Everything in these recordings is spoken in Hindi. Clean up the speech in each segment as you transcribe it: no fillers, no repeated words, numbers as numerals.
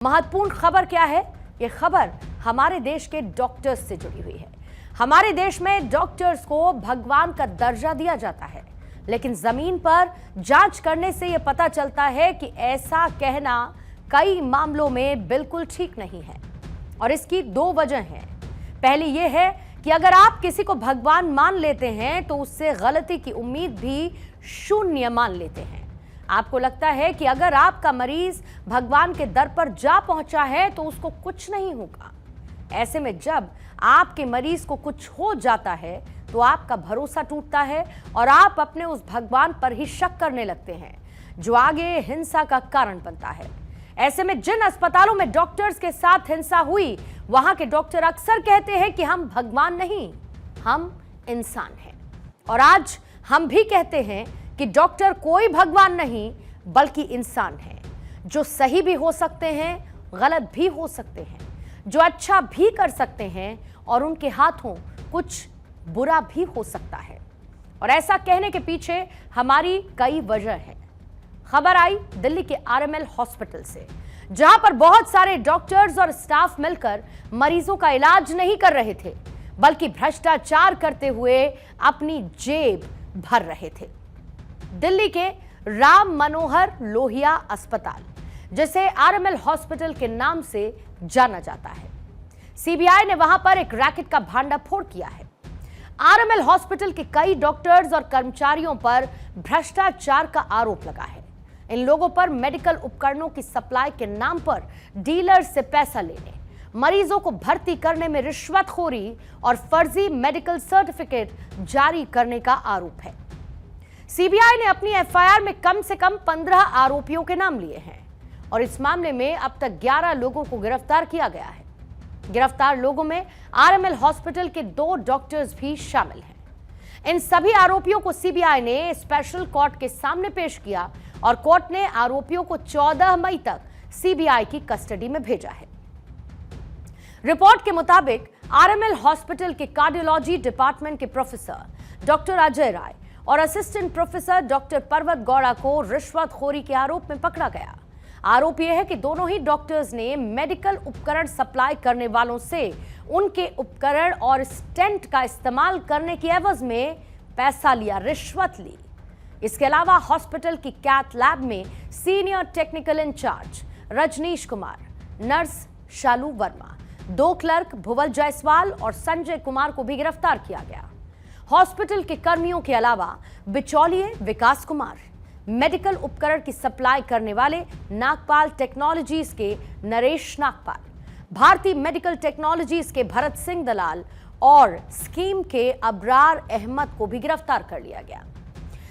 महत्वपूर्ण खबर क्या है? ये खबर हमारे देश के डॉक्टर्स से जुड़ी हुई है। हमारे देश में डॉक्टर्स को भगवान का दर्जा दिया जाता है, लेकिन जमीन पर जांच करने से यह पता चलता है कि ऐसा कहना कई मामलों में बिल्कुल ठीक नहीं है। और इसकी दो वजह हैं। पहली यह है कि अगर आप किसी को भगवान मान लेते हैं तो उससे गलती की उम्मीद भी शून्य मान लेते हैं। आपको लगता है कि अगर आपका मरीज भगवान के दर पर जा पहुंचा है तो उसको कुछ नहीं होगा। ऐसे में जब आपके मरीज को कुछ हो जाता है तो आपका भरोसा टूटता है और आप अपने उस भगवान पर ही शक करने लगते हैं, जो आगे हिंसा का कारण बनता है। ऐसे में जिन अस्पतालों में डॉक्टर्स के साथ हिंसा हुई, वहां के डॉक्टर अक्सर कहते हैं कि हम भगवान नहीं, हम इंसान हैं। और आज हम भी कहते हैं कि डॉक्टर कोई भगवान नहीं बल्कि इंसान है, जो सही भी हो सकते हैं, गलत भी हो सकते हैं, जो अच्छा भी कर सकते हैं और उनके हाथों कुछ बुरा भी हो सकता है। और ऐसा कहने के पीछे हमारी कई वजह है। खबर आई दिल्ली के आरएमएल हॉस्पिटल से, जहां पर बहुत सारे डॉक्टर्स और स्टाफ मिलकर मरीजों का इलाज नहीं कर रहे थे, बल्कि भ्रष्टाचार करते हुए अपनी जेब भर रहे थे। दिल्ली के राम मनोहर लोहिया अस्पताल, जिसे आरएमएल हॉस्पिटल के नाम से जाना जाता है, सीबीआई ने वहां पर एक रैकेट का भांडाफोड़ किया है। आरएमएल हॉस्पिटल के कई डॉक्टर्स और कर्मचारियों पर भ्रष्टाचार का आरोप लगा है। इन लोगों पर मेडिकल उपकरणों की सप्लाई के नाम पर डीलर से पैसा लेने, मरीजों को भर्ती करने में रिश्वतखोरी और फर्जी मेडिकल सर्टिफिकेट जारी करने का आरोप है। सीबीआई ने अपनी एफआईआर में कम से कम 15 आरोपियों के नाम लिए हैं और इस मामले में अब तक 11 लोगों को गिरफ्तार किया गया है। गिरफ्तार लोगों में आरएमएल हॉस्पिटल के 2 डॉक्टर्स भी शामिल हैं। इन सभी आरोपियों को सीबीआई ने स्पेशल कोर्ट के सामने पेश किया और कोर्ट ने आरोपियों को 14 मई तक सीबीआई की कस्टडी में भेजा है। रिपोर्ट के मुताबिक आरएमएल हॉस्पिटल के कार्डियोलॉजी डिपार्टमेंट के प्रोफेसर डॉक्टर अजय राय और असिस्टेंट प्रोफेसर डॉक्टर पर्वत गौड़ा को रिश्वतखोरी के आरोप में पकड़ा गया। आरोप यह है कि दोनों ही डॉक्टर्स ने मेडिकल उपकरण सप्लाई करने वालों से उनके उपकरण और स्टेंट का इस्तेमाल करने की एवज में पैसा लिया, रिश्वत ली। इसके अलावा हॉस्पिटल की कैथ लैब में senior technical in charge Rajnish Kumar, nurse Shalu Verma, 2 clerk Bhuwal Jaiswal और संजय कुमार को भी गिरफ्तार किया गया। हॉस्पिटल के कर्मियों के अलावा बिचौलिए विकास कुमार, मेडिकल उपकरण की सप्लाई करने वाले नागपाल टेक्नोलॉजीज के नरेश नागपाल, भारतीय मेडिकल टेक्नोलॉजीज के भरत सिंह दलाल और स्कीम के अबरार अहमद को भी गिरफ्तार कर लिया गया।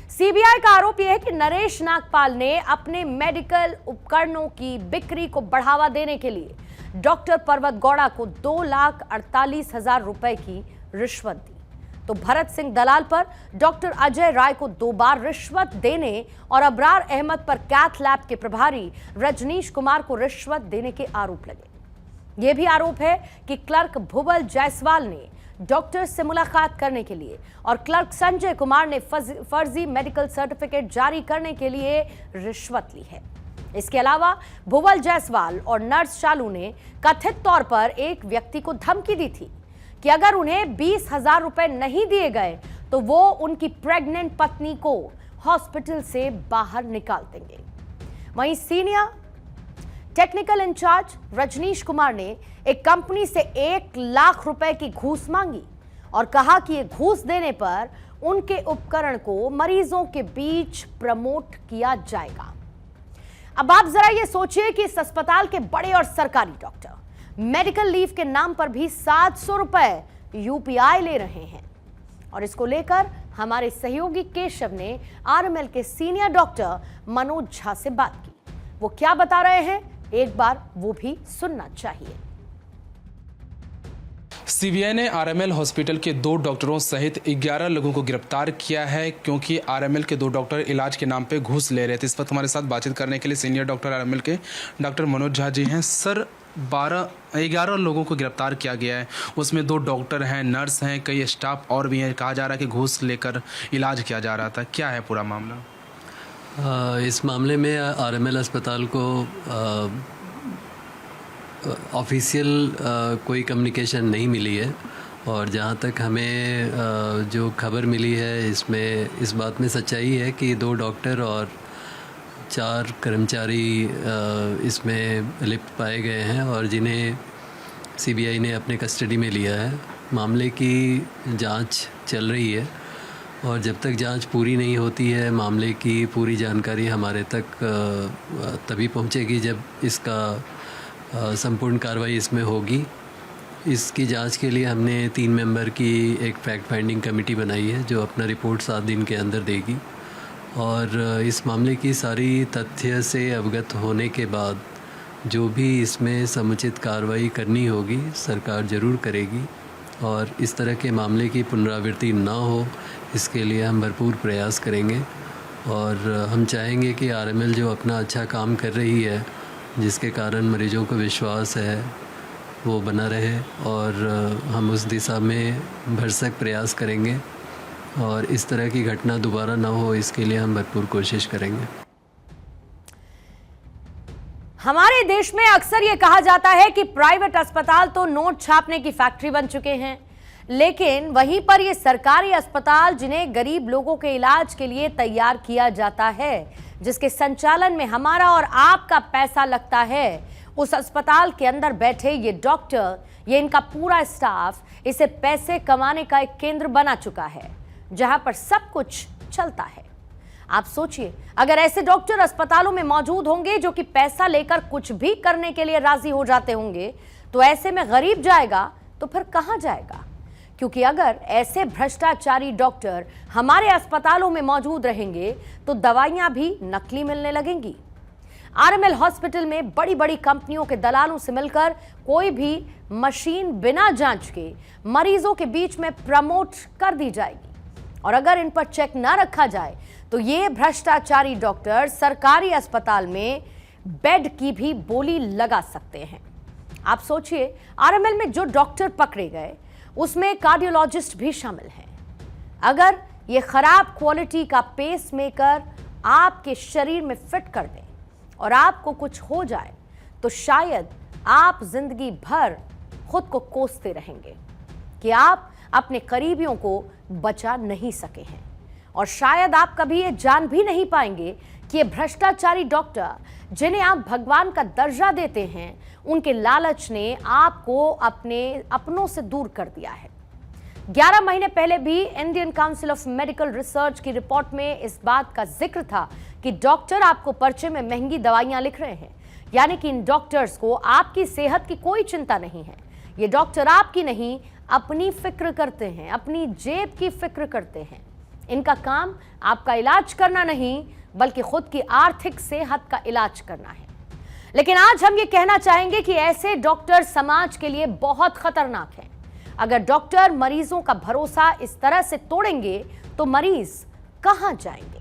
सीबीआई का आरोप यह है कि नरेश नागपाल ने अपने मेडिकल उपकरणों की बिक्री को बढ़ावा देने के लिए डॉक्टर पर्वत गौड़ा को 2,48,000 रुपए की रिश्वत दी, तो भरत सिंह दलाल पर डॉक्टर अजय राय को 2 बार रिश्वत देने और अबरार अहमद पर कैथ लैब के प्रभारी रजनीश कुमार को रिश्वत देने के आरोप लगे। यह भी आरोप है कि क्लर्क भुवल जायसवाल ने डॉक्टर से मुलाकात करने के लिए और क्लर्क संजय कुमार ने फर्जी मेडिकल सर्टिफिकेट जारी करने के लिए रिश्वत ली है। इसके अलावा भुवल जायसवाल और नर्स शालू ने कथित तौर पर एक व्यक्ति को धमकी दी थी कि अगर उन्हें 20,000 रुपए नहीं दिए गए तो वो उनकी प्रेग्नेंट पत्नी को हॉस्पिटल से बाहर निकाल देंगे। वहीं senior technical in charge Rajnish Kumar ने एक कंपनी से 1 लाख रुपए की घूस मांगी और कहा कि ये घूस देने पर उनके उपकरण को मरीजों के बीच प्रमोट किया जाएगा। अब आप जरा ये सोचिए कि इस अस्पताल के बड़े और सरकारी डॉक्टर मेडिकल लीव के नाम पर भी 700 रुपए यूपीआई ले रहे हैं। और इसको लेकर हमारे सहयोगी केशव ने आरएमएल के सीनियर डॉक्टर मनोज झा से बात की। वो क्या बता रहे हैं, एक बार वो भी सुनना चाहिए। सीबीआई ने आरएमएल हॉस्पिटल के 2 डॉक्टरों सहित 11 लोगों को गिरफ्तार किया है, क्योंकि आरएमएल के 2 डॉक्टर इलाज के नाम पे घूस ले रहे थे। इस वक्त हमारे साथ बातचीत करने के लिए सीनियर डॉक्टर आरएमएल के डॉक्टर मनोज झा जी हैं। सर, 11 लोगों को गिरफ्तार किया गया है, उसमें 2 डॉक्टर हैं, नर्स हैं, कई स्टाफ और भी हैं। कहा जा रहा है कि घूस लेकर इलाज किया जा रहा था। क्या है पूरा मामला? इस मामले में आरएमएल अस्पताल को ऑफिशियल कोई कम्युनिकेशन नहीं मिली है, और जहाँ तक हमें जो खबर मिली है इसमें इस बात में सच्चाई है कि 2 डॉक्टर और 4 कर्मचारी इसमें लिप्त पाए गए हैं और जिन्हें सीबीआई ने अपने कस्टडी में लिया है। मामले की जांच चल रही है और जब तक जांच पूरी नहीं होती है मामले की पूरी जानकारी हमारे तक तभी पहुंचेगी जब इसका संपूर्ण कार्रवाई इसमें होगी। इसकी जांच के लिए हमने 3 मेंबर की एक फैक्ट फाइंडिंग कमेटी बनाई है जो अपना रिपोर्ट 7 दिन के अंदर देगी, और इस मामले की सारी तथ्य से अवगत होने के बाद जो भी इसमें समुचित कार्रवाई करनी होगी सरकार ज़रूर करेगी, और इस तरह के मामले की पुनरावृत्ति ना हो इसके लिए हम भरपूर प्रयास करेंगे। और हम चाहेंगे कि आरएमएल जो अपना अच्छा काम कर रही है जिसके कारण मरीजों को विश्वास है वो बना रहे, और हम उस दिशा में भरसक प्रयास करेंगे और इस तरह की घटना दोबारा ना हो इसके लिए हम भरपूर कोशिश करेंगे। हमारे देश में अक्सर यह कहा जाता है कि प्राइवेट अस्पताल तो नोट छापने की फैक्ट्री बन चुके हैं, लेकिन वहीं पर ये सरकारी अस्पताल जिन्हें गरीब लोगों के इलाज के लिए तैयार किया जाता है, जिसके संचालन में हमारा और आपका पैसा लगता है, उस अस्पताल के अंदर बैठे ये डॉक्टर, ये इनका पूरा स्टाफ इसे पैसे कमाने का एक केंद्र बना चुका है जहां पर सब कुछ चलता है। आप सोचिए, अगर ऐसे डॉक्टर अस्पतालों में मौजूद होंगे जो कि पैसा लेकर कुछ भी करने के लिए राजी हो जाते होंगे, तो ऐसे में गरीब जाएगा तो फिर कहां जाएगा? क्योंकि अगर ऐसे भ्रष्टाचारी डॉक्टर हमारे अस्पतालों में मौजूद रहेंगे तो दवाइयां भी नकली मिलने लगेंगी। आरएमएल हॉस्पिटल में बड़ी बड़ी कंपनियों के दलालों से मिलकर कोई भी मशीन बिना जांच के मरीजों के बीच में प्रमोट कर दी जाएगी, और अगर इन पर चेक ना रखा जाए तो ये भ्रष्टाचारी डॉक्टर सरकारी अस्पताल में बेड की भी बोली लगा सकते हैं। आप सोचिए, आरएमएल में जो डॉक्टर पकड़े गए उसमें कार्डियोलॉजिस्ट भी शामिल हैं। अगर ये खराब क्वालिटी का पेसमेकर आपके शरीर में फिट कर दें और आपको कुछ हो जाए तो शायद आप जिंदगी भर खुद को कोसते रहेंगे कि आप अपने करीबियों को बचा नहीं सके हैं, और शायद आप कभी ये जान भी नहीं पाएंगे कि ये भ्रष्टाचारी डॉक्टर जिन्हें आप भगवान का दर्जा देते हैं, उनके लालच ने आपको अपने अपनों से दूर कर दिया है। 11 महीने पहले भी Indian council of medical research की रिपोर्ट में इस बात का जिक्र था कि डॉक्टर आपको पर्चे में महंगी दवाइयां लिख रहे हैं, यानी कि इन डॉक्टर्स को आपकी सेहत की कोई चिंता नहीं है। ये डॉक्टर आपकी नहीं, अपनी फिक्र करते हैं, अपनी जेब की फिक्र करते हैं। इनका काम आपका इलाज करना नहीं बल्कि खुद की आर्थिक सेहत का इलाज करना है। लेकिन आज हम ये कहना चाहेंगे कि ऐसे डॉक्टर समाज के लिए बहुत खतरनाक हैं। अगर डॉक्टर मरीजों का भरोसा इस तरह से तोड़ेंगे तो मरीज कहां जाएंगे?